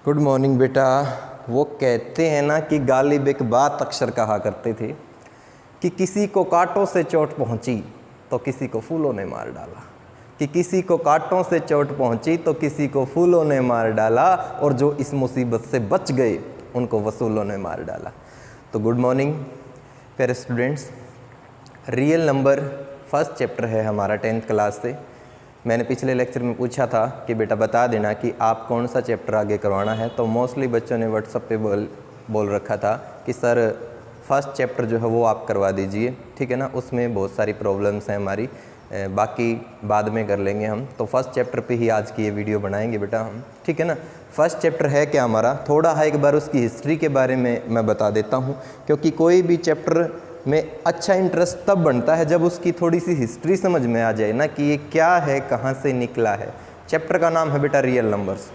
Good morning बेटा। वो कहते हैं ना कि गालिब एक बात अक्सर कहा करते थे कि किसी को कांटों से चोट पहुंची तो किसी को फूलों ने मार डाला, कि किसी को कांटों से चोट पहुंची तो किसी को फूलों ने मार डाला, और जो इस मुसीबत से बच गए उनको वसूलों ने मार डाला। तो गुड मॉर्निंग प्यारे students. Real number first chapter है हमारा 10th क्लास से। मैंने पिछले लेक्चर में पूछा था कि बेटा बता देना कि आप कौन सा चैप्टर आगे करवाना है, तो मोस्टली बच्चों ने व्हाट्सएप पे बोल रखा था कि सर फर्स्ट चैप्टर जो है वो आप करवा दीजिए, ठीक है ना। उसमें बहुत सारी प्रॉब्लम्स हैं हमारी, बाकी बाद में कर लेंगे हम। तो फर्स्ट चैप्टर पे ही आज की ये वीडियो बनाएंगे बेटा हम, ठीक है ना। फर्स्ट चैप्टर है क्या हमारा, थोड़ा है एक बार उसकी हिस्ट्री के बारे में मैं बता देता हूँ, क्योंकि कोई भी चैप्टर में अच्छा इंटरेस्ट तब बनता है जब उसकी थोड़ी सी हिस्ट्री समझ में आ जाए ना कि ये क्या है, कहाँ से निकला है। चैप्टर का नाम है बेटा रियल नंबर्स।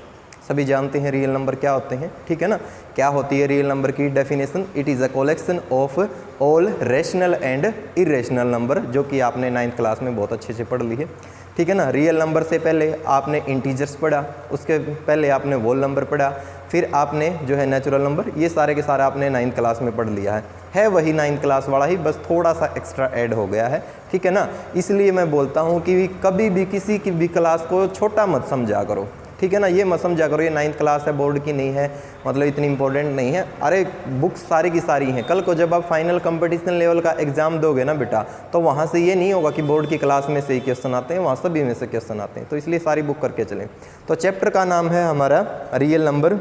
सभी जानते हैं रियल नंबर क्या होते हैं, ठीक है ना। क्या होती है रियल नंबर की definition? It is a collection of all rational and irrational number, जो कि आपने 9th क्लास में बहुत अच्छे से पढ़ ली है, ठीक है ना। रियल नंबर से पहले आपने इंटीजर्स पढ़ा, उसके पहले आपने होल नंबर पढ़ा, फिर आपने जो है नेचुरल नंबर, ये सारे के सारे आपने 9th क्लास में पढ़ लिया है वही 9th क्लास वाला ही, बस थोड़ा सा एक्स्ट्रा ऐड हो गया है, ठीक है ना। इसलिए मैं बोलता हूँ कि कभी भी किसी की भी क्लास को छोटा मत समझा करो, ठीक है ना। ये मत समझा करो ये 9th क्लास है, बोर्ड की नहीं है, मतलब इतनी इंपॉर्टेंट नहीं है। अरे बुक्स सारी की सारी हैं। कल को जब आप फाइनल कंपटीशन लेवल का एग्जाम दोगे ना बेटा, तो वहाँ से ये नहीं होगा कि बोर्ड की क्लास में से ही क्वेश्चन आते हैं, वहाँ सभी में से क्वेश्चन आते हैं, तो इसलिए सारी बुक करके चलें। तो चैप्टर का नाम है हमारा रियल नंबर,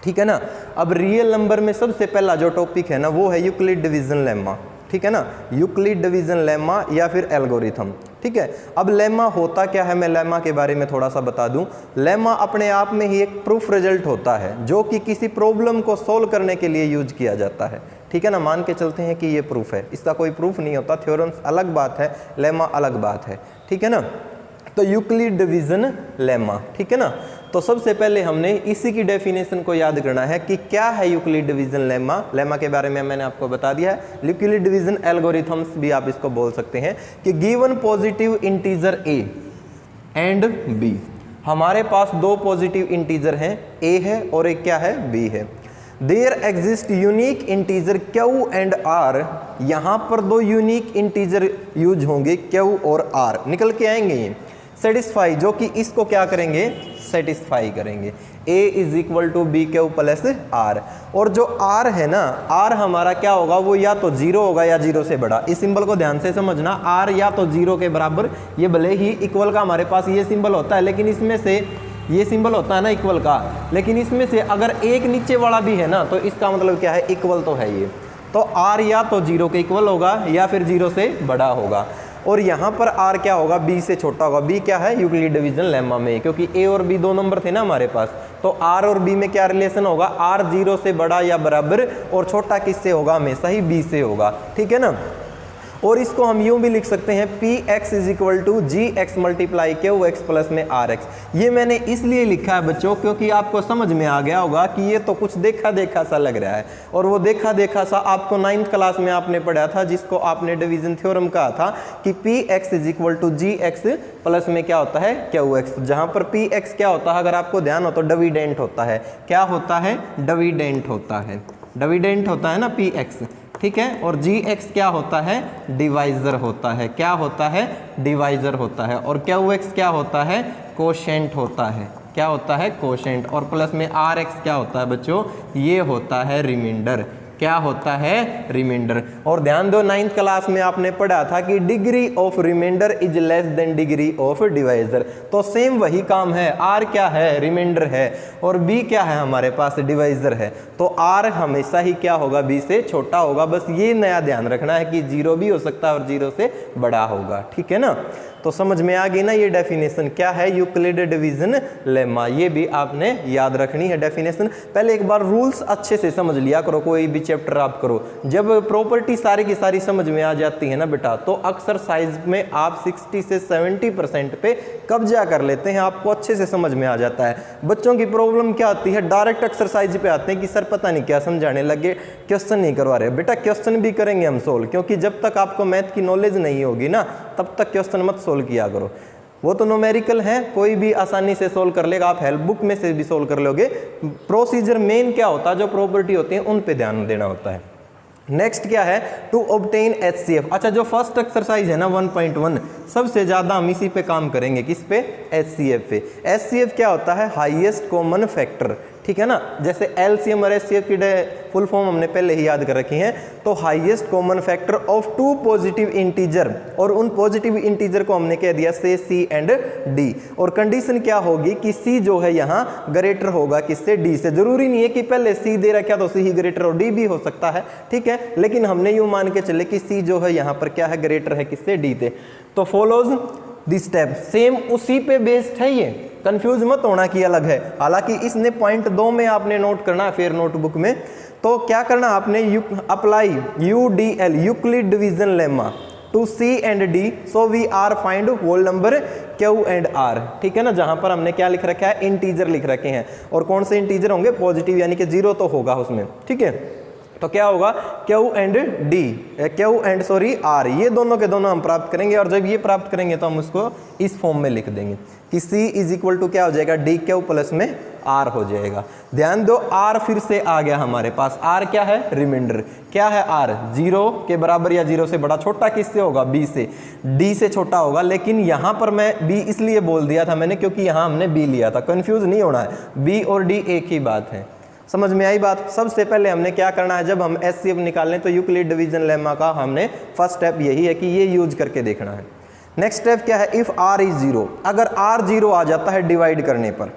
ठीक है ना। अब रियल नंबर में सबसे पहला जो टॉपिक है ना वो है यूक्लिड डिवीजन लेमा, ठीक है ना। यूक्लिड डिवीजन लेमा या फिर एल्गोरिथम, ठीक है। अब लेमा होता क्या है, मैं लेमा के बारे में थोड़ा सा बता दूं। लेमा अपने आप में ही एक प्रूफ रिजल्ट होता है जो कि किसी प्रॉब्लम को सोल्व करने के लिए यूज किया जाता है, ठीक है ना। मान के चलते हैं कि ये प्रूफ है, इसका कोई प्रूफ नहीं होता, थ्योरम्स अलग बात है, लेमा अलग बात है, ठीक है ना। तो यूक्लिड डिवीजन लेमा, ठीक है ना। तो सबसे पहले हमने इसी की डेफिनेशन को याद करना है कि क्या है यूक्लिड डिवीजन लेमा। लेमा के बारे में मैंने आपको बता दिया है। यूक्लिड डिवीजन एल्गोरिथम्स भी आप इसको बोल सकते हैं कि given positive integer A and B, हमारे पास दो पॉजिटिव इंटीजर हैं, ए है और एक क्या है, बी है। There exist unique integer Q and R, यहाँ पर दो यूनिक इंटीजर यूज होंगे, क्यू और आर निकल के आएंगे ये। सेटिस्फाई, जो कि इसको क्या करेंगे, सेटिस्फाई करेंगे। A is equal to B Q plus R, और जो R है ना, R हमारा क्या होगा, वो या तो 0 होगा या 0 से बड़ा। इस सिंबल को ध्यान से समझना, R या तो 0 के बराबर, ये भले ही इक्वल का हमारे पास ये सिंबल होता है, लेकिन इसमें से ये सिंबल होता है ना इक्वल का, लेकिन इसमें से अगर एक नीचे वाला भी है ना तो इसका मतलब क्या है, इक्वल तो है ये। तो R या तो 0 के इक्वल होगा या फिर 0 से बड़ा होगा, और यहाँ पर R क्या होगा, B से छोटा होगा। B क्या है, यूक्लिड डिवीजन लेमा में, क्योंकि A और B दो नंबर थे ना हमारे पास, तो R और B में क्या रिलेशन होगा, R 0 से बड़ा या बराबर, और छोटा किससे होगा, हमेशा ही B से होगा, ठीक है ना। और इसको हम यूं भी लिख सकते हैं, P X is equal to G X multiply Q X plus में आर एक्स। ये मैंने इसलिए लिखा है बच्चों क्योंकि आपको समझ में आ गया होगा कि ये तो कुछ देखा देखा सा लग रहा है, और वो देखा देखा सा आपको 9th क्लास में आपने पढ़ा था, जिसको आपने डिवीजन थ्योरम कहा था कि P X is equal to G X plus में क्या होता है, क्यू एक्स। जहाँ पर पी एक्स क्या होता है, अगर आपको ध्यान हो तो डिविडेंट होता है। क्या होता है, डिविडेंट होता है, डिविडेंट होता है ना पी एक्स, ठीक है। और जी एक्स क्या होता है, डिवाइजर होता है। क्या होता है, डिवाइजर होता है। और क्यू एक्स क्या होता है, कोशेंट होता है। क्या होता है, कोशेंट। और प्लस में आर एक्स क्या होता है बच्चों, ये होता है रिमाइंडर। क्या होता है, रिमाइंडर। और ध्यान दो 9th क्लास में आपने पढ़ा था कि degree of remainder is less than degree of divisor. तो सेम वही काम है, R क्या है, रिमाइंडर है, और B क्या है हमारे पास, डिवाइजर है। तो R हमेशा ही क्या होगा, B से छोटा होगा। बस ये नया ध्यान रखना है कि 0 भी हो सकता है और 0 से बड़ा होगा, ठीक है ना। तो समझ में आ गई ना ये डेफिनेशन, क्या है यूक्लिड डिवीजन लेमा, ये भी आपने याद रखनी है डेफिनेशन। पहले एक बार रूल्स अच्छे से समझ लिया करो, कोई भी चैप्टर आप करो, जब प्रॉपर्टी सारी की सारी समझ में आ जाती है ना बेटा, तो एक्सरसाइज में आप 60 से 70% पे कब्जा कर लेते हैं, आपको अच्छे से समझ में आ जाता है। बच्चों की प्रॉब्लम क्या आती है, डायरेक्ट एक्सरसाइज पे आते हैं कि सर पता नहीं क्या समझाने लगे, क्वेश्चन नहीं करवा रहे। बेटा क्वेश्चन भी करेंगे हम सोल्व, क्योंकि जब तक आपको मैथ की नॉलेज नहीं होगी ना तब तक क्वेश्चन मत सोल्व किया करो। वो तो न्यूमेरिकल है, कोई भी आसानी से सोल्व कर लेगा, आप हेल्प बुक में से भी सोल्व कर लोगे। प्रोसीजर मेन क्या होता है, जो प्रॉपर्टी होती है उन पे ध्यान देना होता है। नेक्स्ट क्या है, टू ऑब्टेन HCF। अच्छा, जो फर्स्ट एक्सरसाइज है ना 1.1, सबसे ज़्यादा हम इसी पे काम करेंगे, किस पे, HCF पे। HCF क्या होता है, हाईएस्ट कॉमन फैक्टर, ठीक है ना। जैसे LCM और HCF की फुल फॉर्म हमने पहले ही याद कर रखी है। तो highest common factor of two positive integer, और उन पॉजिटिव इंटीजर को हमने कह दिया से C एंड D। और कंडीशन क्या होगी कि C जो है यहाँ ग्रेटर होगा किससे, D से। जरूरी नहीं है कि पहले C दे रखा तो C ही ग्रेटर और D भी हो सकता है, ठीक है, लेकिन हमने यूँ मान के चले कि C जो है यहाँ पर क्या है, ग्रेटर है किससे, D से। तो फॉलोज दिस स्टेप, सेम उसी पे बेस्ड है ये, कंफ्यूज मत होना कि अलग है। हालांकि इसने पॉइंट 2 में आपने नोट करना है फिर नोटबुक में। तो क्या करना आपने, apply UDL Euclid division lemma to C and D, so we are find whole number Q and R, ठीक है ना। जहां पर हमने क्या लिख रखा है, इंटीजर लिख रखे हैं, और कौन से इंटीजर होंगे, पॉजिटिव, यानी कि 0 तो होगा उसमें, ठीक है। तो क्या होगा, Q एंड R, ये दोनों के दोनों हम प्राप्त करेंगे। और जब ये प्राप्त करेंगे तो हम उसको इस फॉर्म में लिख देंगे कि C इज इक्वल टू क्या हो जाएगा, DQ प्लस में R हो जाएगा। ध्यान दो, R फिर से आ गया हमारे पास। R क्या है, रिमाइंडर। क्या है R, 0 के बराबर या 0 से बड़ा। छोटा किससे होगा, B से। D से छोटा होगा, लेकिन यहाँ पर मैं B इसलिए बोल दिया था मैंने क्योंकि यहाँ हमने B लिया था। कंफ्यूज नहीं होना है, B और D एक ही बात है। समझ में आई बात। सबसे पहले हमने क्या करना है, जब हम HCF निकालें तो यूक्लिड डिवीजन लेमा का हमने फर्स्ट स्टेप यही है कि ये यूज करके देखना है। नेक्स्ट स्टेप क्या है, इफ R इज 0, अगर R 0 आ जाता है डिवाइड करने पर,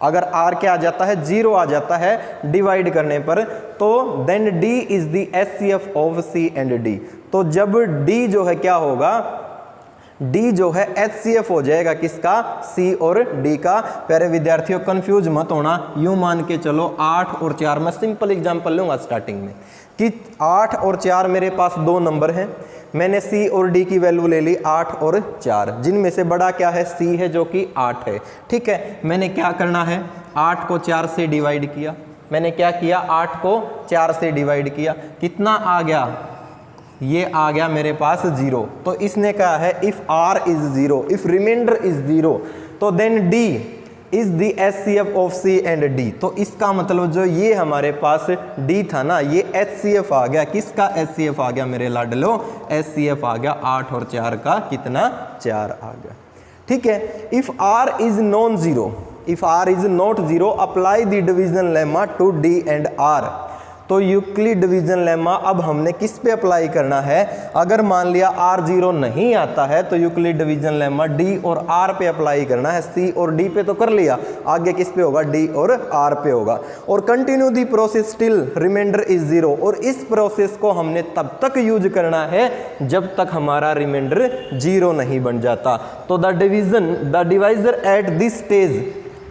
अगर R क्या आ जाता है, 0 आ जाता है डिवाइड करने पर, तो then D is the HCF of C and D। तो जब D जो है क्या होगा, D जो है HCF हो जाएगा किसका, C और D का। प्यारे विद्यार्थियों कंफ्यूज मत होना, यूं मान के चलो 8 और 4, मैं सिंपल एग्जांपल लूंगा स्टार्टिंग में कि 8 और 4 मेरे पास 2 नंबर हैं। मैंने C और D की वैल्यू ले ली 8 और 4, जिनमें से बड़ा क्या है, C है जो कि 8 है, ठीक है। मैंने क्या करना है, 8 को 4 से डिवाइड किया। मैंने क्या किया, 8 को 4 से डिवाइड किया, कितना आ गया, ये आ गया मेरे पास 0। तो इसने कहा है if R is 0, if remainder is 0, तो then D is the HCF of C and D। तो इसका मतलब जो ये हमारे पास D था ना, ये HCF आ गया। किसका HCF आ गया मेरे लाडलो, HCF आ गया 8 और 4 का, कितना, 4 आ गया, ठीक है। If R is non 0, if R is not 0, apply the division lemma to D and R। तो यूक्लिड डिवीजन लेमा अब हमने किस पे अप्लाई करना है, अगर मान लिया R 0 नहीं आता है तो यूक्लिड डिवीजन लेमा D और R पे अप्लाई करना है। C और D पे तो कर लिया, आगे किस पे होगा, D और R पे होगा। और continue the process till remainder is 0, और इस प्रोसेस को हमने तब तक यूज करना है जब तक हमारा रिमाइंडर 0 नहीं बन जाता। तो the divisor at this stage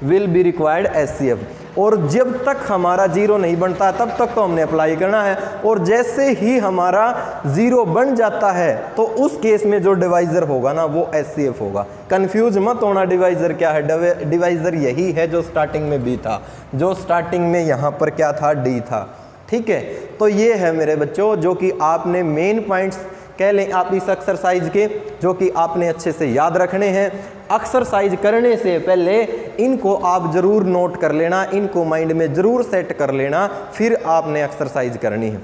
will be required HCF, और जब तक हमारा 0 नहीं बनता तब तक तो हमने अप्लाई करना है। और जैसे ही हमारा 0 बन जाता है तो उस केस में जो डिवाइजर होगा ना वो HCF होगा। कंफ्यूज मत होना, डिवाइजर क्या है, डिवाइजर यही है जो स्टार्टिंग में B था, जो स्टार्टिंग में यहाँ पर क्या था, D था, ठीक है। तो ये है मेरे बच्चों जो कि आपने मेन पॉइंट्स कह लें आप इस एक्सरसाइज के, जो कि आपने अच्छे से याद रखने हैं। एक्सरसाइज करने से पहले इनको आप जरूर नोट कर लेना, इनको माइंड में जरूर सेट कर लेना, फिर आपने एक्सरसाइज करनी है।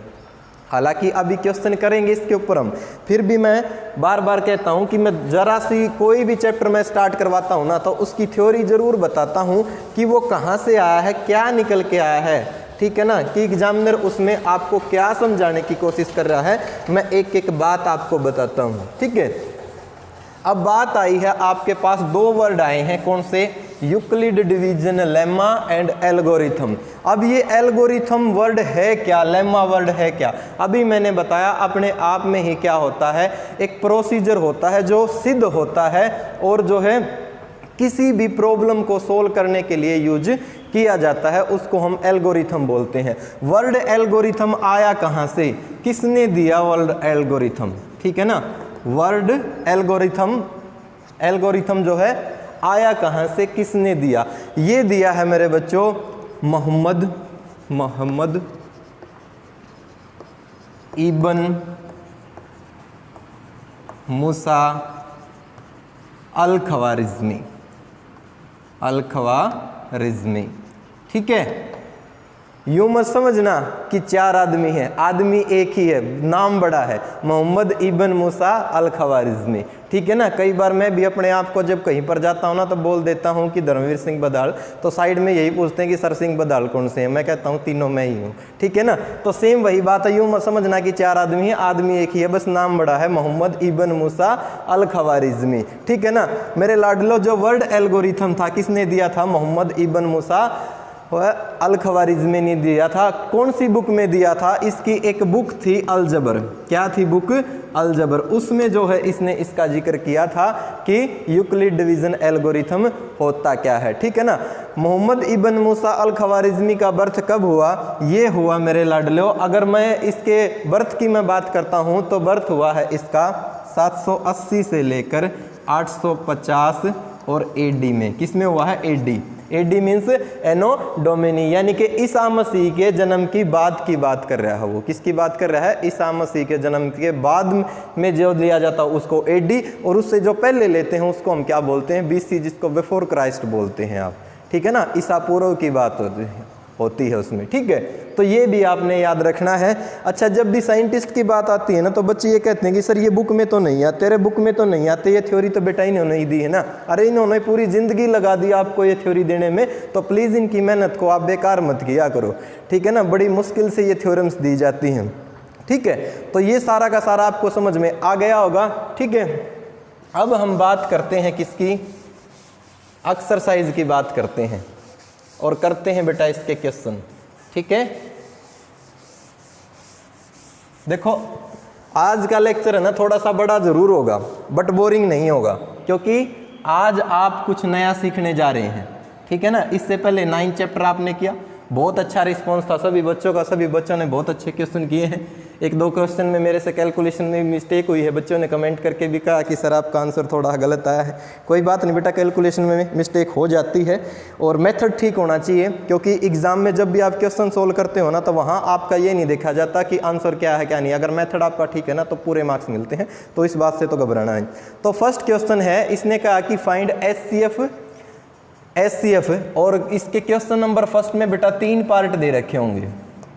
हालांकि अभी क्वेश्चन करेंगे इसके ऊपर हम, फिर भी मैं बार बार कहता हूं कि मैं जरा सी कोई भी चैप्टर में स्टार्ट करवाता हूं ना, तो उसकी थ्योरी जरूर बताता हूं कि वो कहां से आया है, क्या निकल के आया है, ठीक है ना, कि एग्जामिनर उसमें आपको क्या समझाने की कोशिश कर रहा है। मैं एक एक बात आपको बताता हूँ, ठीक है। अब बात आई है, आपके पास 2 वर्ड आए हैं, कौन से, Euclid division lemma and algorithm. अब ये एल्गोरिथम वर्ड है क्या, लेमा वर्ड है क्या, अभी मैंने बताया अपने आप में ही क्या होता है, एक प्रोसीजर होता है जो सिद्ध होता है और जो है किसी भी प्रॉब्लम को सोल्व करने के लिए यूज किया जाता है, उसको हम एल्गोरिथम बोलते हैं। वर्ड एल्गोरिथम आया कहाँ से, किसने दिया वर्ड एल्गोरिथम, ठीक है ना। वर्ड एल्गोरिथम जो है आया कहाँ से, किसने दिया, ये दिया है मेरे बच्चों मोहम्मद इब्न मूसा अल ख्वारिज़मी, अल ख्वारिज़मी। ठीक है, यूँ मत समझना कि 4 आदमी हैं, आदमी एक ही है, नाम बड़ा है, मोहम्मद इब्न मूसा अल ख्वारिज़मी। ठीक है ना, कई बार मैं भी अपने आप को जब कहीं पर जाता हूँ ना तो बोल देता हूँ कि धर्मवीर सिंह बदाल, तो साइड में यही पूछते हैं कि सर सिंह बदाल कौन से हैं, मैं कहता हूँ तीनों मैं ही हूँ। ठीक है ना, तो सेम वही बात है, यूँ मत समझना कि 4 आदमी हैं, आदमी एक ही है, बस नाम बड़ा है, मोहम्मद इब्न मूसा अल ख्वारिज़मी। ठीक है ना मेरे लाडलो, जो वर्ड एल्गोरिथम था किसने दिया था? मोहम्मद इब्न मूसा अल ख्वारिज़मी ने दिया था। कौन सी बुक में दिया था? इसकी एक बुक थी अलजबर। क्या थी बुक? अलजबर। उसमें जो है इसने इसका जिक्र किया था कि यूक्लिड डिवीज़न एल्गोरिथम होता क्या है। ठीक है ना, मोहम्मद इब्न मूसा अल ख्वारिज़मी का बर्थ कब हुआ? ये हुआ मेरे लाडलो, अगर मैं इसके बर्थ की मैं बात करता हूँ तो बर्थ हुआ है इसका 780 से लेकर 850 और एडी में। किस में हुआ है? एडी। एडी मीन्स एनो डोमिनी, यानी कि ईसा मसीह के जन्म की बाद की बात कर रहा है वो। किसकी बात कर रहा है? ईसा मसीह के जन्म के बाद में जो लिया जाता है उसको एडी, और उससे जो पहले लेते हैं उसको हम क्या बोलते हैं? बीसी, जिसको बिफोर क्राइस्ट बोलते हैं आप। ठीक है ना, ईसा पूर्व की बात होती है उसमें। ठीक है, तो ये भी आपने याद रखना है। अच्छा, जब भी साइंटिस्ट की बात आती है ना तो बच्चे ये कहते हैं कि सर ये बुक में तो नहीं आते, तेरे बुक में तो नहीं आते, ये थ्योरी तो बेटा इन्होंने ही दी है ना। अरे इन्होंने पूरी ज़िंदगी लगा दी आपको ये थ्योरी देने में, तो प्लीज़ इनकी मेहनत को आप बेकार मत किया करो। ठीक है ना, बड़ी मुश्किल से ये थ्योरम्स दी जाती हैं। ठीक है, तो ये सारा का सारा आपको समझ में आ गया होगा। ठीक है, अब हम बात करते हैं किसकी? एक्सरसाइज की बात करते हैं और करते हैं बेटा इसके क्वेश्चन। ठीक है, देखो आज का लेक्चर है ना थोड़ा सा बड़ा ज़रूर होगा बट बोरिंग नहीं होगा, क्योंकि आज आप कुछ नया सीखने जा रहे हैं। ठीक है ना, इससे पहले 9 चैप्टर आपने किया, बहुत अच्छा रिस्पांस था सभी बच्चों का, सभी बच्चों ने बहुत अच्छे क्वेश्चन किए हैं। 1-2 क्वेश्चन में मेरे से कैलकुलेशन में मिस्टेक हुई है, बच्चों ने कमेंट करके भी कहा कि सर आपका आंसर थोड़ा गलत आया है। कोई बात नहीं बेटा, कैलकुलेशन में मिस्टेक हो जाती है और मेथड ठीक होना चाहिए, क्योंकि एग्जाम में जब भी आप क्वेश्चन सोल्व करते हो ना तो वहाँ आपका ये नहीं देखा जाता कि आंसर क्या है क्या नहीं। अगर मेथड आपका ठीक है ना तो पूरे मार्क्स मिलते हैं, तो इस बात से तो घबराना है। तो फर्स्ट क्वेश्चन है, इसने कहा कि फाइंड एचसीएफ, और इसके क्वेश्चन नंबर फर्स्ट में बेटा 3 पार्ट दे रखे होंगे।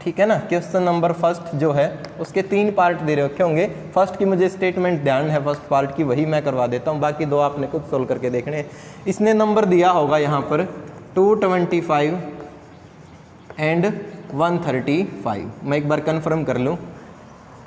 ठीक है ना, क्वेश्चन नंबर फर्स्ट जो है उसके 3 पार्ट दे रखे होंगे। फर्स्ट की मुझे स्टेटमेंट ध्यान है, फर्स्ट पार्ट की, वही मैं करवा देता हूँ, बाकी 2 आपने खुद सोल्व करके देखने हैं। इसने नंबर दिया होगा यहाँ पर 225 एंड 135। मैं एक बार कन्फर्म कर लूँ,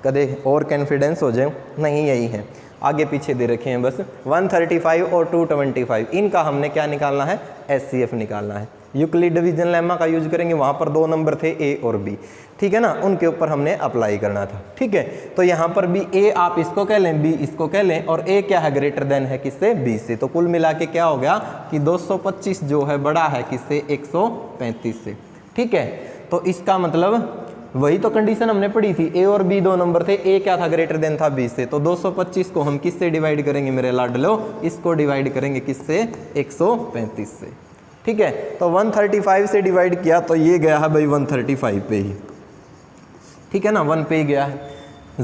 कदे और कॉन्फिडेंस हो जाए। नहीं, यही है, आगे पीछे दे रखे हैं बस। 135 और 225, इनका हमने क्या निकालना है? एचसीएफ निकालना है। यूक्लिड डिवीजन लेमा का यूज करेंगे, वहाँ पर 2 नंबर थे ए और बी। ठीक है ना, उनके ऊपर हमने अप्लाई करना था। ठीक है, तो यहाँ पर भी ए आप इसको कह लें, बी इसको कह लें, और ए क्या है? ग्रेटर देन है किससे? बी से। तो कुल मिला के क्या हो गया कि 225 जो है बड़ा है किससे? 135 से। ठीक है, तो इसका मतलब वही तो कंडीशन हमने पढ़ी थी, ए और बी 2 नंबर थे, ए क्या था? ग्रेटर देन था बी से। तो 225 को हम किससे डिवाइड करेंगे मेरे लाडलो? इसको डिवाइड करेंगे किससे? 135 से। ठीक है, तो 135 से डिवाइड किया तो ये गया है भाई 135 पे ही। ठीक है ना, 1 पे ही गया है।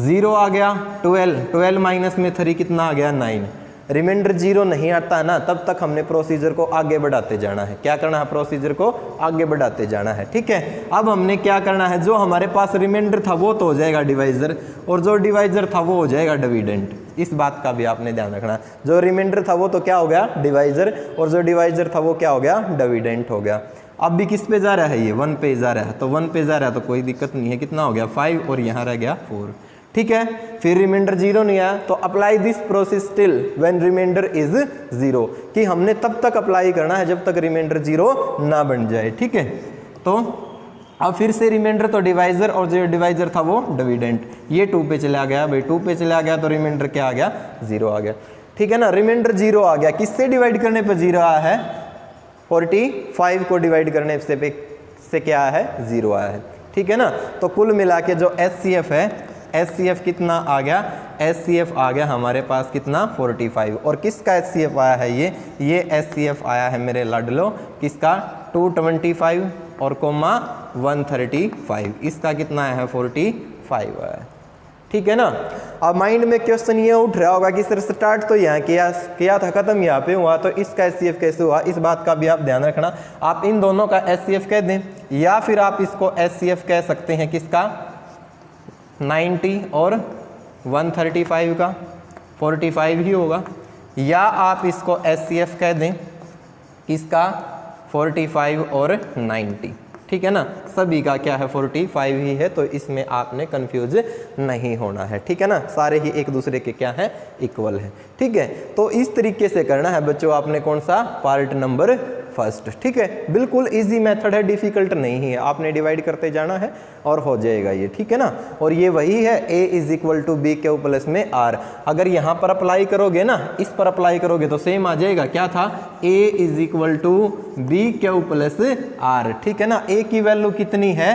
0 आ गया, 12 माइनस में 3 कितना आ गया? 9। रिमाइंडर 0 नहीं आता है ना, तब तक हमने प्रोसीजर को आगे बढ़ाते जाना है। क्या करना है? प्रोसीजर को आगे बढ़ाते जाना है। ठीक है, अब हमने क्या करना है? जो हमारे पास रिमाइंडर था वो तो हो जाएगा डिवाइजर, और जो डिवाइजर था वो हो जाएगा डिविडेंड। इस बात का भी आपने ध्यान रखना है। जो रिमाइंडर था वो तो क्या हो गया? डिवाइजर, और जो डिवाइजर था वो क्या हो गया? डिविडेंड हो गया। अब भी किस पे जा रहा है? ये 1 पे जा रहा है, तो 1 पे जा रहा है तो कोई दिक्कत नहीं है। कितना हो गया? 5, और यहाँ रह गया 4। ठीक है, फिर रिमाइंडर 0 नहीं आया तो apply this process till when reminder is 0, कि हमने तब तक अप्लाई करना है जब तक रिमाइंडर 0 ना बन जाए। ठीक है, तो अब फिर से रिमाइंडर तो डिवाइजर, और जो डिवाइजर था वो डिविडेंड। ये 2 पे चला गया भाई, 2 पे चला गया तो रिमाइंडर क्या आ गया? 0 आ गया। ठीक है ना, रिमाइंडर 0 आ गया। किससे डिवाइड करने पर 0 आया है? 45 को डिवाइड करने से क्या है? 0 आया है। ठीक है ना, तो कुल मिला के जो एचसीएफ है, एचसीएफ कितना आ गया? एचसीएफ आ गया हमारे पास कितना? 45। और किसका एचसीएफ आया है? ये एचसीएफ आया है मेरे लाडलो किसका? 225 और 135। इसका कितना आया है? 45 आया है। ठीक है ना। अब माइंड में क्वेश्चन ये उठ रहा होगा कि सर स्टार्ट तो यहाँ किया था, खत्म यहाँ पे हुआ, तो इसका HCF कैसे हुआ, इस बात का भी आप ध्यान रखना। आप इन दोनों का HCF कह दें, या फिर आप इसको HCF कह सकते हैं किसका, 90 और 135 का, 45 ही होगा, या आप इसको HCF कह दें किसका, 45 और 90, ठीक है ना। सभी का क्या है, 45 ही है, तो इसमें आपने कंफ्यूज नहीं होना है, ठीक है ना। सारे ही एक दूसरे के क्या है, इक्वल है, ठीक है। तो इस तरीके से करना है बच्चों आपने, कौन सा, पार्ट नंबर फर्स्ट, ठीक है। बिल्कुल इजी मेथड है, डिफिकल्ट नहीं है, आपने डिवाइड करते जाना है और हो जाएगा ये, ठीक है ना। और ये वही है A = BQ प्लस में R। अगर यहाँ पर अप्लाई करोगे ना, इस पर अप्लाई करोगे तो सेम आ जाएगा, क्या था, A = BQ प्लस R, ठीक है ना। A की वैल्यू कितनी है,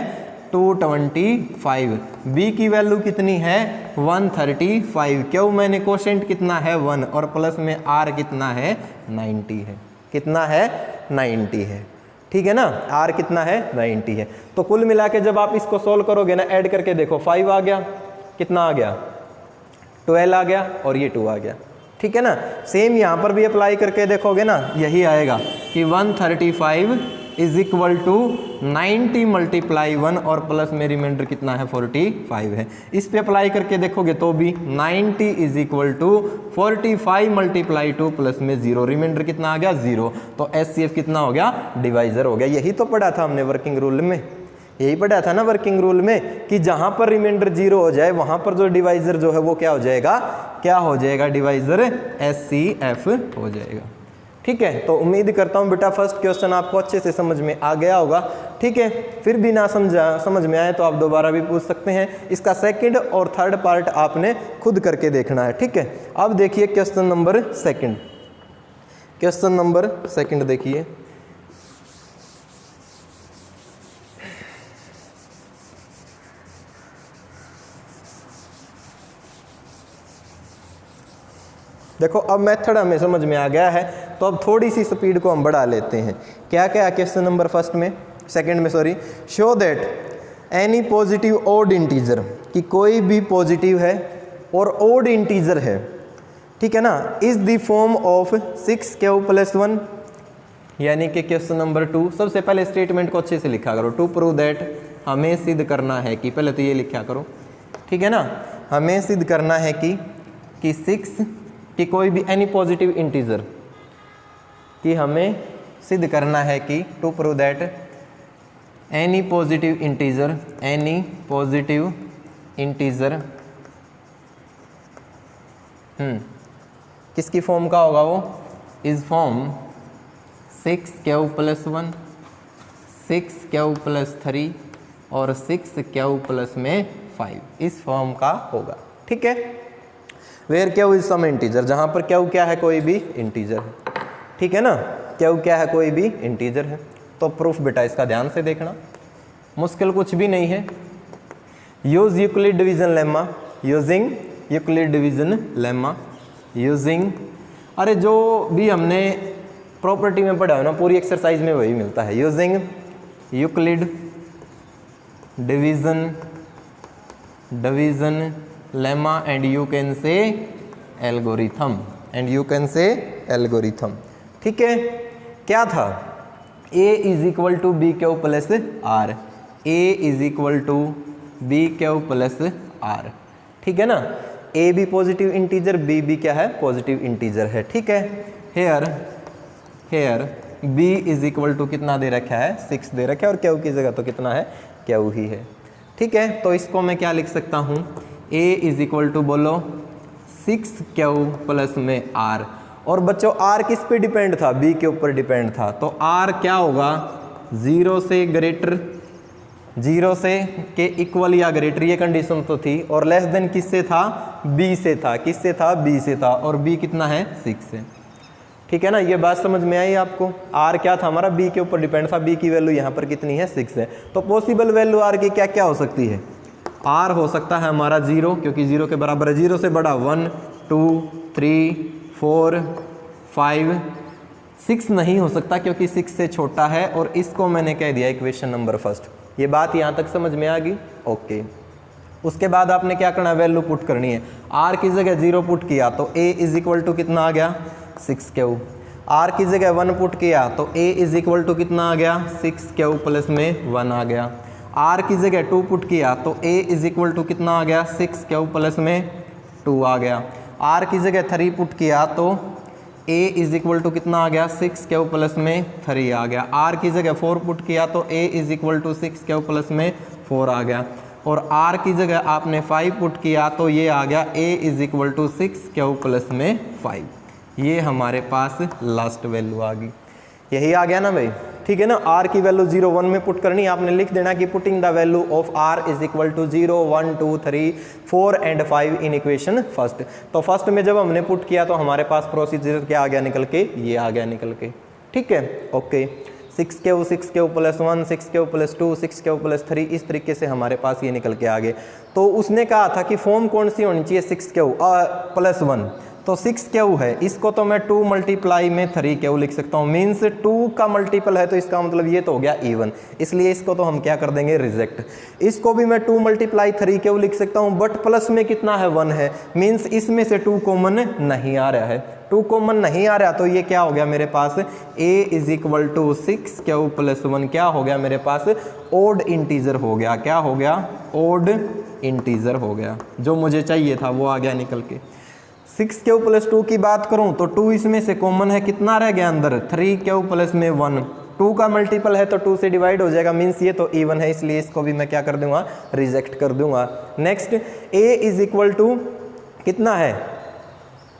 225, B की वैल्यू कितनी है, 135, क्यों, मैंने कोशेंट कितना है 1, और प्लस में R कितना है, 90 है, कितना है, 90 है, ठीक है ना। R कितना है, 90 है। तो कुल मिला के जब आप इसको सोल्व करोगे ना, ऐड करके देखो, 5 आ गया, कितना आ गया, 12 आ गया, और ये 2 आ गया, ठीक है ना। सेम यहाँ पर भी अप्लाई करके देखोगे ना, यही आएगा कि 135 = 90 × 1, और प्लस में रिमाइंडर कितना है, 45 है। इस पे अप्लाई करके देखोगे तो भी 90 = 45 × 2 प्लस में 0, रिमाइंडर कितना आ गया, 0। तो HCF कितना हो गया, डिवाइजर हो गया। यही तो पढ़ा था हमने वर्किंग रूल में, यही पढ़ा था ना वर्किंग रूल में, कि जहां पर रिमाइंडर 0 हो जाए वहां पर जो डिवाइजर जो है वो क्या हो जाएगा, क्या हो जाएगा, डिवाइजर HCF हो जाएगा, ठीक है। तो उम्मीद करता हूँ बेटा फर्स्ट क्वेश्चन आपको अच्छे से समझ में आ गया होगा, ठीक है। फिर भी ना समझ में आए तो आप दोबारा भी पूछ सकते हैं। इसका सेकंड और थर्ड पार्ट आपने खुद करके देखना है, ठीक है। अब देखिए question number second, question number second देखिए, देखो अब मेथड हमें समझ में आ गया है, तो अब थोड़ी सी स्पीड को हम बढ़ा लेते हैं। क्या क्या क्वेश्चन नंबर फर्स्ट में, सेकंड में sorry, show that any positive odd integer, कि कोई भी पॉजिटिव है और ओड इंटीजर है, ठीक है ना, is the form of 6Q + 1, यानी कि क्वेश्चन नंबर 2। सबसे पहले स्टेटमेंट को अच्छे से लिखा करो, टू प्रूव दैट, हमें सिद्ध करना है कि, पहले तो ये लिखा करो, ठीक है ना, हमें सिद्ध करना है कि 6 कि कोई भी एनी पॉजिटिव इंटीजर, कि हमें सिद्ध करना है कि, to prove that any positive integer, any positive integer किसकी फॉर्म का होगा, वो इज फॉर्म 6Q + 1, 6Q + 3 और 6Q + में 5, इस फॉर्म का होगा, ठीक है। Where Q is some integer, जहां पर Q क्या है, कोई भी इंटीजर है, ठीक है ना, Q क्या है, कोई भी इंटीजर है। तो प्रूफ बेटा इसका ध्यान से देखना, मुश्किल कुछ भी नहीं है। Use Euclid division lemma, using Euclid division lemma, using, अरे जो भी हमने प्रॉपर्टी में पढ़ा है ना, पूरी एक्सरसाइज में वही मिलता है। Using Euclid division lemma and you can say algorithm, ठीक है। क्या था, A = BQ + R, A = BQ + R, ठीक है ना। A भी पॉजिटिव इंटीजर, B भी क्या है, पॉजिटिव इंटीजर है, ठीक है। हेयर B = कितना दे रखा है, 6 दे रखा है, और Q की जगह तो कितना है, Q ही है, ठीक है। तो इसको मैं क्या लिख सकता हूँ, A = बोलो 6Q + में R, और बच्चों R किस पे डिपेंड था, B के ऊपर डिपेंड था, तो R क्या होगा, 0 से ग्रेटर, 0 से के इक्वल या ग्रेटर, ये कंडीशन तो थी, और लेस देन किससे था, B से था, किससे था, B से था, और B कितना है, 6 से, ठीक है ना। ये बात समझ में आई आपको। R क्या था हमारा, B के ऊपर डिपेंड था, B की वैल्यू यहाँ पर कितनी है, 6 है। तो पॉसिबल वैल्यू R की क्या क्या हो सकती है, R हो सकता है हमारा 0, क्योंकि 0 के बराबर है, 0 से बड़ा 1 2 3 4 5, 6 नहीं हो सकता क्योंकि 6 से छोटा है, और इसको मैंने कह दिया इक्वेशन नंबर फर्स्ट। ये बात यहाँ तक समझ में आ गई, ओके। उसके बाद आपने क्या करना है, वैल्यू पुट करनी है। आर की जगह 0 पुट किया तो ए इज इक्वल टू कितना आ गया 6Q। आर की जगह 1 पुट किया तो ए इज इक्वल टू कितना आ गया 6Q प्लस में 1 आ गया। आर की जगह 2 पुट किया तो ए इज इक्वल टू कितना आ गया 6Q प्लस में 2 आ गया। आर की जगह 3 पुट किया तो ए इज इक्वल टू कितना आ गया 6Q प्लस में 3 आ गया। आर की जगह 4 पुट किया तो A is equal to 6Q plus में 4 आ गया। और आर की जगह आपने 5 पुट किया तो ये आ गया A is equal to 6Q plus में 5। ये हमारे पास लास्ट वैल्यू आ गई। यही आ गया ना भाई, ठीक है ना। आर की वैल्यू 0 1 में पुट करनी, आपने लिख देना कि putting the value of R is equal to 0 1 2 3 4 and 5 in equation first. तो फर्स्ट में जब हमने पुट किया तो हमारे पास प्रोसीजर क्या आ गया निकल के, ये आ गया निकल के, ठीक है। Okay 6Q plus 1 6Q plus 2 6Q plus 3, इस तरीके से हमारे पास ये निकल के आ गए। तो उसने कहा था कि फॉर्म कौन सी होनी चाहिए 6Q प्लस 1, तो 6Q है, इसको तो मैं 2 मल्टीप्लाई में 3Q लिख सकता हूँ। मीन्स 2 का मल्टीपल है तो इसका मतलब ये तो हो गया इवन, इसलिए इसको तो हम क्या कर देंगे रिजेक्ट। इसको भी मैं 2 मल्टीप्लाई 3Q लिख सकता हूँ, बट प्लस में कितना है 1 है, मीन्स इसमें से 2 कॉमन नहीं आ रहा है। 2 कॉमन नहीं आ रहा तो ये क्या हो गया मेरे पास a is equal to 6Q plus 1 क्या हो गया मेरे पास ओड इंटीजर हो गया। क्या हो गया, ओड इंटीजर हो गया। जो मुझे चाहिए था वो आ गया निकल के। 6Q प्लस 2 की बात करूं तो 2 इसमें से कॉमन है, कितना रह गया अंदर 3Q प्लस में 1। 2 का मल्टीपल है तो 2 से डिवाइड हो जाएगा, मीन्स ये तो इवन है, इसलिए इसको भी मैं क्या कर दूंगा रिजेक्ट कर दूंगा। Next a is equal to कितना है,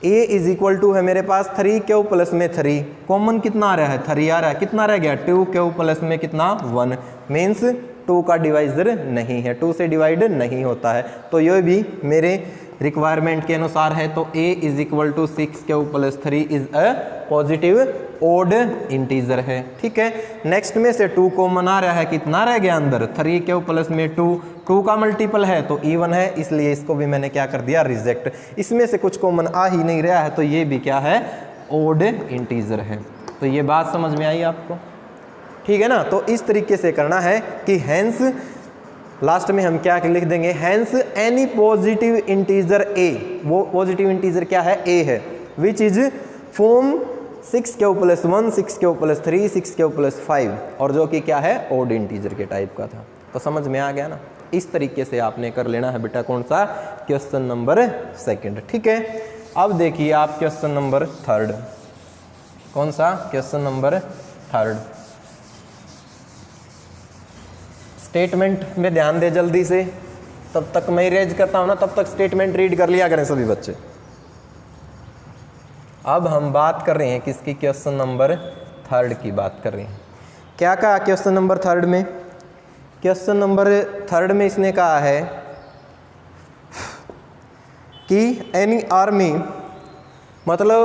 a इज इक्वल टू है मेरे पास 3Q प्लस में 3, कॉमन कितना आ रहा है 3 आ रहा है, कितना रह गया 2Q प्लस में कितना 1, मीन्स 2 का डिवाइजर नहीं है, 2 से डिवाइड नहीं होता है। तो ये भी मेरे रिक्वायरमेंट के अनुसार है। तो a is equal to 6Q plus 3 is a positive odd integer है, ठीक है। नेक्स्ट में से 2 कॉमन आ रहा है, कितना रह गया अंदर 3Q प्लस में 2, 2 का मल्टीपल है तो इवन है, इसलिए इसको भी मैंने क्या कर दिया रिजेक्ट। इसमें से कुछ कॉमन आ ही नहीं रहा है तो ये भी क्या है ओड इंटीजर है। तो ये बात समझ में आई आपको, ठीक है ना। तो इस तरीके से करना है कि हैंस लास्ट में हम क्या लिख देंगे, hence any positive integer a, वो पॉजिटिव इंटीजर क्या है a है, which is form 6Q plus 1 6Q plus 3 6Q plus 5, और जो कि क्या है ओड इंटीजर के टाइप का था। तो समझ में आ गया ना। इस तरीके से आपने कर लेना है बेटा कौन सा क्वेश्चन नंबर 2, ठीक है। अब देखिए आप क्वेश्चन नंबर 3, कौन सा क्वेश्चन नंबर 3। स्टेटमेंट में ध्यान दे जल्दी से, तब तक मैं इरेज करता हूं ना, तब तक स्टेटमेंट रीड कर लिया करें सभी बच्चे। अब हम बात कर रहे हैं किसकी, क्वेश्चन नंबर 3 की बात कर रहे हैं। क्या कहा क्वेश्चन नंबर 3 में, क्वेश्चन नंबर 3 में इसने कहा है कि एनी आर्मी, मतलब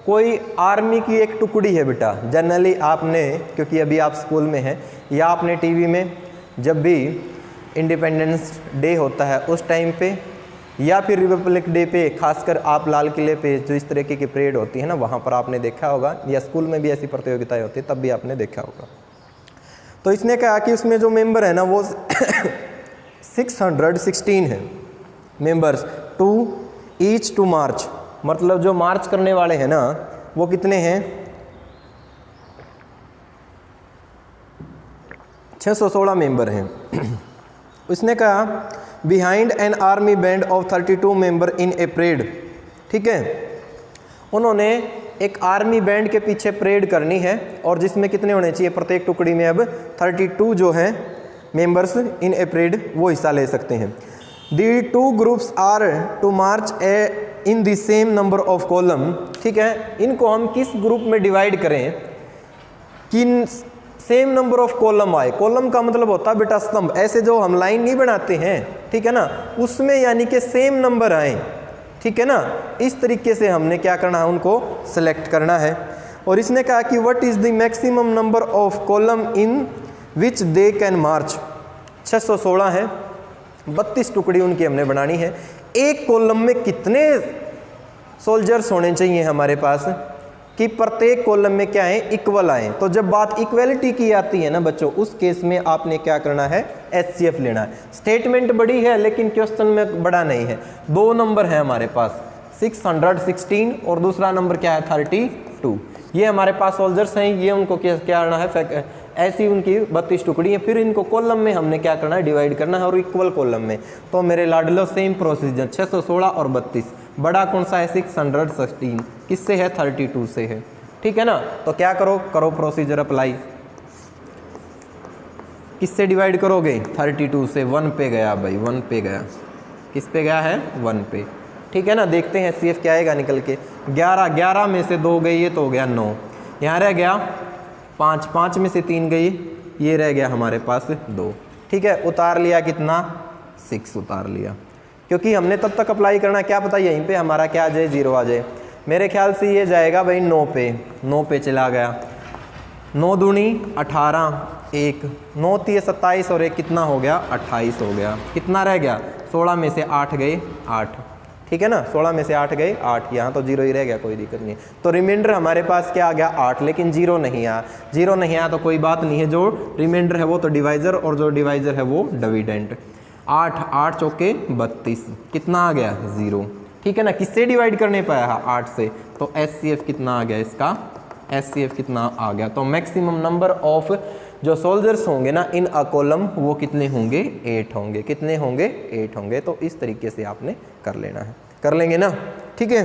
कोई आर्मी की एक टुकड़ी है बेटा। जनरली आपने, क्योंकि अभी आप स्कूल में हैं, या आपने टीवी में जब भी इंडिपेंडेंस डे होता है उस टाइम पे, या फिर रिपब्लिक डे पे, खासकर आप लाल किले पे जो इस तरीके की परेड होती है ना, वहाँ पर आपने देखा होगा, या स्कूल में भी ऐसी प्रतियोगिताएं होती है तब भी आपने देखा होगा। तो इसने कहा कि उसमें जो मेंबर है ना वो 616 है मेंबर्स, टू ईच टू मार्च, मतलब जो मार्च करने वाले हैं ना वो कितने हैं 616 मेंबर हैं। उसने कहा behind an army band of 32 member in A parade, ठीक है। उन्होंने एक आर्मी बैंड के पीछे परेड करनी है, और जिसमें कितने होने चाहिए प्रत्येक टुकड़ी में अब 32 जो हैं मेंबर्स इन ए परेड वो हिस्सा ले सकते हैं। The 2 groups are to march in the same number of column, ठीक है। इनको हम किस ग्रुप में डिवाइड करें कि सेम नंबर ऑफ कॉलम आए। कॉलम का मतलब होता है बेटा स्तंभ, ऐसे जो हम लाइन नहीं बनाते हैं, ठीक है ना, उसमें यानी कि सेम नंबर आए, ठीक है ना। इस तरीके से हमने क्या करना है उनको सेलेक्ट करना है। और इसने कहा कि what is the maximum number of column in which they can march. 616 है, 32 टुकड़ी उनकी हमने बनानी है। एक कॉलम में कितने सोल्जर्स होने चाहिए हमारे पास कि प्रत्येक कॉलम में क्या है इक्वल आए। तो जब बात इक्वलिटी की आती है ना बच्चों, उस केस में आपने क्या करना है HCF लेना है। स्टेटमेंट बड़ी है लेकिन क्वेश्चन में बड़ा नहीं है। 2 नंबर है हमारे पास 616 और दूसरा नंबर क्या है 32। ये हमारे पास सोल्जर्स हैं, ये उनको क्या करना है, ऐसी उनकी 32 टुकड़ी है। फिर इनको कॉलम में हमने क्या करना है, डिवाइड करना है और इक्वल कॉलम में। तो मेरे लाडलो सेम प्रोसीजर 616 और 32। बड़ा कौन सा है 616, किससे है 32 से है, ठीक है ना। तो क्या करो, करो प्रोसीजर अप्लाई। किससे डिवाइड करोगे 32 से, 1 पे गया भाई, 1 पे गया, किस पे गया है 1 पे, ठीक है ना। देखते हैं CF क्या आएगा निकल के। 11 में से 2 गई, ये तो हो गया 9, यहाँ रह गया 5 में से 3 गई, ये रह गया हमारे पास 2, ठीक है। उतार लिया कितना 6 उतार लिया, क्योंकि हमने तब तक अप्लाई करना, क्या पता यहीं पे हमारा क्या आ जाए 0 आ जाए। मेरे ख्याल से ये जाएगा भाई 9 पे चला गया। 9 दूनी 18, 1 9 3 27 और 1 कितना हो गया 28 हो गया। कितना रह गया 16 में से 8 गए 8, ठीक है ना। 16 में से 8 गए 8, यहाँ तो 0 ही रह गया, कोई दिक्कत नहीं। तो रिमाइंडर हमारे पास क्या आ गया 8, लेकिन 0 नहीं आया। 0 नहीं आया तो कोई बात नहीं है, जो रिमाइंडर है वो तो डिवाइजर और जो डिवाइजर है वो डिविडेंड। 8 चौके 32, कितना आ गया 0, ठीक है ना। किससे डिवाइड करने पाया 8 से, तो HCF कितना आ गया इसका, HCF कितना आ गया। तो मैक्सिमम नंबर ऑफ जो सोल्जर्स होंगे ना इन अ कॉलम वो कितने होंगे 8 होंगे, कितने होंगे 8 होंगे। तो इस तरीके से आपने कर लेना है, कर लेंगे ना, ठीक है।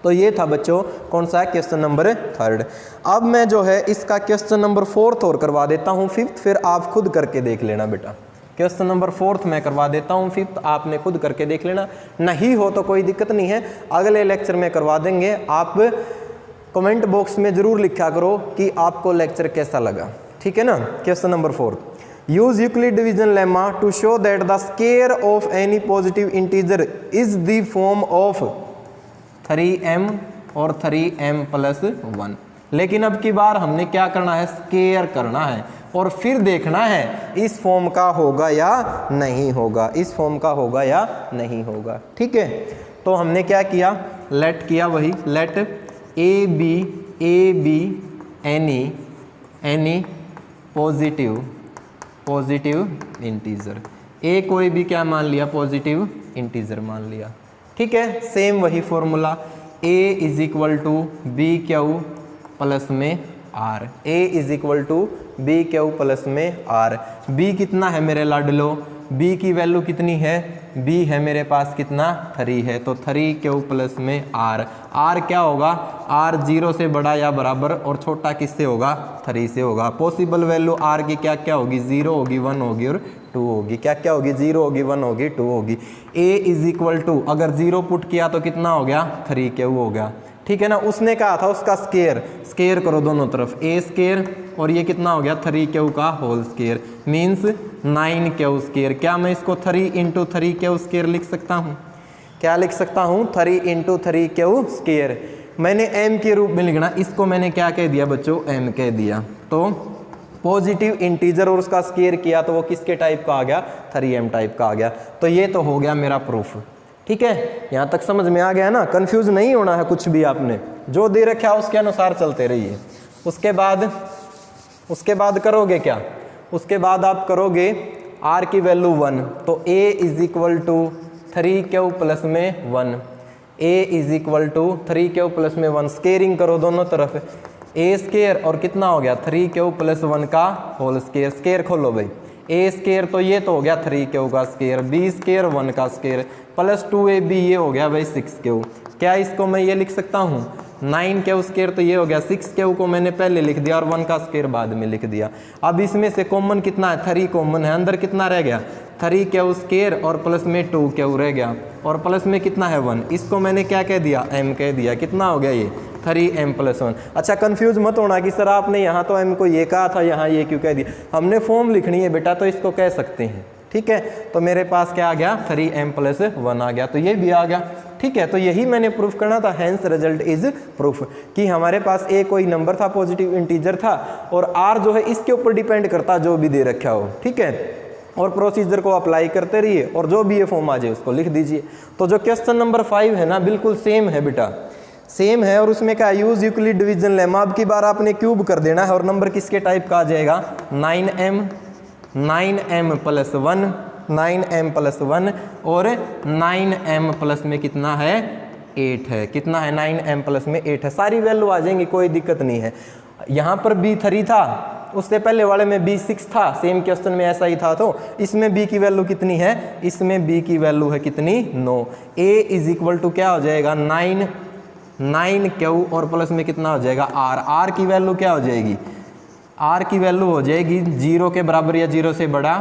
तो ये था बच्चों कौन सा है क्वेश्चन नंबर 3। अब मैं जो है इसका क्वेश्चन नंबर 4 और करवा देता हूँ, 5 फिर आप खुद करके देख लेना बेटा। क्वेश्चन नंबर 4 मैं करवा देता हूँ, 5 आपने खुद करके देख लेना। नहीं हो तो कोई दिक्कत नहीं है, अगले लेक्चर में करवा देंगे। आप कमेंट बॉक्स में ज़रूर लिखा करो कि आपको लेक्चर कैसा लगा, ठीक है ना। Question number 4, use Euclid division lemma to show that the square of any positive integer is the form of 3m और 3m + 1। लेकिन अब की बार हमने क्या करना है, स्क्वायर करना है और फिर देखना है इस फॉर्म का होगा या नहीं होगा, इस फॉर्म का होगा या नहीं होगा, ठीक है। तो हमने क्या किया, लेट किया, वही let a b any positive integer. A कोई भी क्या मान लिया, पॉजिटिव इंटीजर मान लिया, ठीक है। सेम वही फॉर्मूला, A = BQ प्लस में R, A = BQ प्लस में R। B कितना है मेरे लाडलो, B की वैल्यू कितनी है, B है मेरे पास कितना 3 है, तो 3Q प्लस में R। R क्या होगा, R 0 से बड़ा या बराबर और छोटा किससे होगा 3 से होगा। पॉसिबल वैल्यू R की क्या क्या होगी, 0 होगी, 1 होगी और 2 होगी। क्या क्या होगी, 0 होगी, 1 होगी, 2 होगी। A = अगर 0 पुट किया तो कितना हो गया 3Q हो गया, ठीक है ना। उसने कहा था उसका स्केयर करो दोनों तरफ, A² और ये कितना हो गया 3Q का होल स्केयर मीन्स 9Q²। क्या मैं इसको 3 × 3Q² लिख सकता हूँ, क्या लिख सकता हूँ 3 × 3Q²। मैंने m के रूप में लिखना, इसको मैंने क्या कह दिया बच्चों m कह दिया। तो पॉजिटिव इंटीजर और उसका स्केयर किया तो वो किसके टाइप का आ गया 3m टाइप का आ गया। तो ये तो हो गया मेरा प्रूफ, ठीक है। यहाँ तक समझ में आ गया ना, कंफ्यूज नहीं होना है कुछ भी, आपने जो दे रखा है उसके अनुसार चलते रहिए। उसके बाद करोगे क्या, उसके बाद आप करोगे R की वैल्यू 1, तो A = 3Q प्लस में 1, A = 3Q प्लस में 1। स्केयरिंग करो दोनों तरफ, A² और कितना हो गया 3Q प्लस 1 का होल स्केयर। स्केयर खोलो भाई, A² तो ये तो हो गया 3Q का स्केयर, B² 1 का स्केयर प्लस 2AB ये हो गया भाई 6Q। क्या इसको मैं ये लिख सकता हूँ 9Q² तो ये हो गया, 6Q को मैंने पहले लिख दिया और 1 का स्केयर बाद में लिख दिया। अब इसमें से कॉमन कितना है 3 कॉमन है, अंदर कितना रह गया 3Q² और प्लस में 2Q रह गया और प्लस में कितना है 1। इसको मैंने क्या कह दिया m कह दिया, कितना हो गया ये 3m + 1। अच्छा कंफ्यूज मत होना कि सर आपने यहाँ तो m को ये कहा था, यहाँ ये क्यों कह दिया। हमने फॉर्म लिखनी है बेटा तो इसको कह सकते हैं, ठीक है। तो मेरे पास क्या आ गया 3m + 1 आ गया, तो ये भी आ गया, ठीक है। तो यही मैंने प्रूफ करना था, हैंस रिजल्ट इज प्रूफ, कि हमारे पास A कोई नंबर था, पॉजिटिव इंटीजर था और R जो है इसके ऊपर डिपेंड करता जो भी दे रखा हो, ठीक है। और प्रोसीजर को अप्लाई करते रहिए और जो भी ये फॉर्म आ जाए उसको लिख दीजिए। तो जो क्वेश्चन नंबर 5 है ना बिल्कुल सेम है बेटा, सेम है। और उसमें क्या यूज यूक्लिड डिवीजन लेमा, अब की बार आपने क्यूब कर देना है और नंबर किसके टाइप का आ जाएगा 9m 9m + 1, 9m + 1 और 9m प्लस में कितना है 8 है। कितना है 9m प्लस में 8 है। सारी वैल्यू आ जाएंगी, कोई दिक्कत नहीं है। यहाँ पर B3 था, उससे पहले वाले में B6 था, सेम क्वेश्चन में ऐसा ही था। तो इसमें B की वैल्यू कितनी है, इसमें B की वैल्यू है कितनी 9। A = क्या हो जाएगा 9Q और प्लस में कितना हो जाएगा R। R की वैल्यू क्या हो जाएगी, R की वैल्यू हो जाएगी 0 के बराबर या 0 से बड़ा,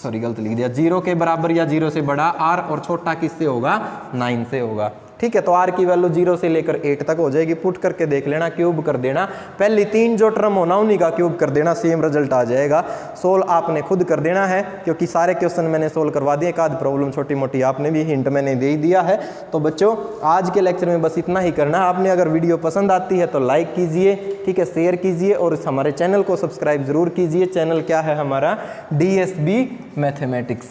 सॉरी गलत लिख दिया, 0 के बराबर या 0 से बड़ा R और छोटा किससे होगा 9 से होगा। ठीक है, तो R की वैल्यू 0 से लेकर 8 तक हो जाएगी। पुट करके देख लेना, क्यूब कर देना, पहली 3 जो टर्म होना उन्हीं का क्यूब कर देना, सेम रिजल्ट आ जाएगा। सोल्व आपने खुद कर देना है क्योंकि सारे क्वेश्चन मैंने सोल्व करवा दिए। एक आध प्रॉब्लम छोटी मोटी आपने भी हिंट मैंने दे ही दिया है। तो बच्चों आज के लेक्चर में बस इतना ही करना। आपने अगर वीडियो पसंद आती है तो लाइक कीजिए, ठीक है, शेयर कीजिए और हमारे चैनल को सब्सक्राइब जरूर कीजिए। चैनल क्या है हमारा DSB मैथमेटिक्स,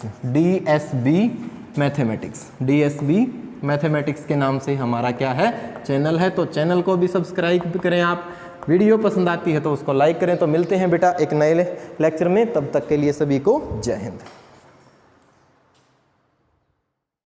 DSB मैथमेटिक्स के नाम से हमारा क्या है चैनल है। तो चैनल को भी सब्सक्राइब करें आप। वीडियो पसंद आती है तो उसको लाइक करें। तो मिलते हैं बेटा एक नए लेक्चर में, तब तक के लिए सभी को जय हिंद।